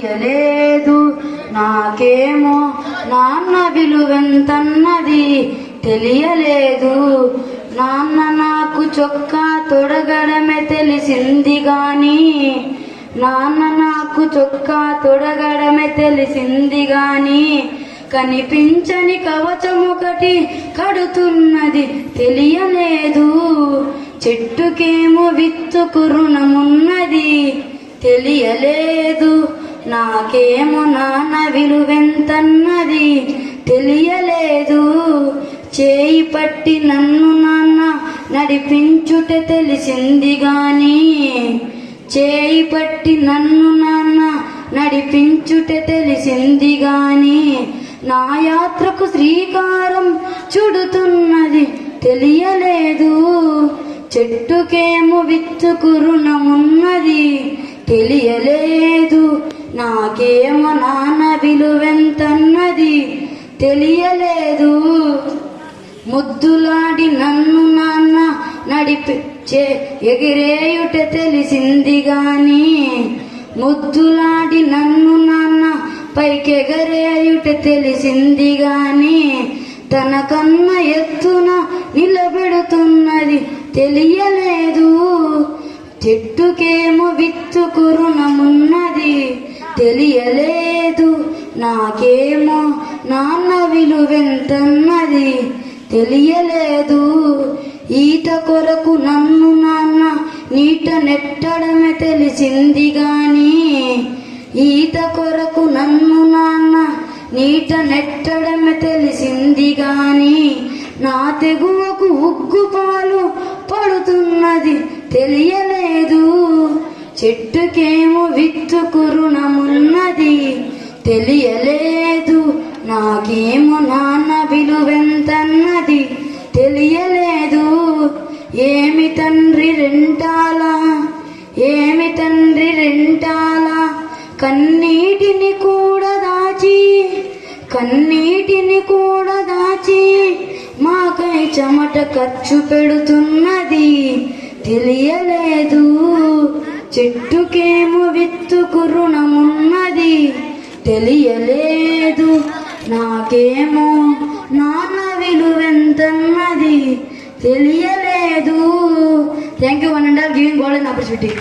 తెలియలేదు నాకేమో నాన్న విలువెంతన్నది తెలియలేదు. నాన్న నాకు చొక్కా తొడగడమే తెలిసింది గాని, నాన్న నాకు చొక్కా తొడగడమే తెలిసింది గాని, కనిపించని కవచమొకటి కడుతున్నది తెలియలేదు. చెట్టుకేమో విత్తుకు రుణమున్నది తెలియలేదు. నాకేమో నాన్న విలువెంతన్నది తెలియలేదు. చేయి పట్టి నన్ను నాన్న నడిపించుట తెలిసింది గాని, చేయి పట్టి నన్ను నాన్న నడిపించుట తెలిసింది గాని, నా యాత్రకు శ్రీకారం చుడుతున్నది తెలియలేదు. చెట్టుకేమో విత్తుకు రుణమున్నది తెలియలేదు. నాకేమో నాన్న విలువెంతన్నది తెలియలేదు. ముద్దులాడి నన్ను నాన్న నడిపించే ఎగిరేయుట తెలిసింది గాని, ముద్దులాడి నన్ను నాన్న పైకెగరేయుట తెలిసింది గాని, తన కన్న ఎత్తున నిలబెడుతున్నది తెలియలేదు. చెట్టుకేమో విత్తుకు రుణమున్నది తెలియలేదు. నాకేమో నాన్న విలువెంతన్నది తెలియలేదు. ఈత కొరకు నన్ను నాన్న నీట నెట్టడమే తెలిసింది గాని, ఈత కొరకు నన్ను నాన్న నీట నెట్టడమే తెలిసింది గాని, నా తెగువకు ఉగ్గుపాలు పడుతున్నది తెలియలేదు. చెట్టుకేమో విత్తుకు రుణమున్నది తెలియలేదు. నాకేమో నాన్న విలువెంతన్నది తెలియలేదు. ఏమి తండ్రి రెంటాలా, ఏమి తండ్రి రెంటాలా, కన్నీటిని కూడా దాచి, కన్నీటిని కూడా దాచి మాకై చెమట ఖర్చు పెడుతున్నది తెలియలేదు. చెట్టుకేమో విత్తుకు రుణమున్నది తెలియలేదు. నాకేమో నాన్న విలువెంతన్నది తెలియలేదు. Thank you. 1 and all giving golden opportunity.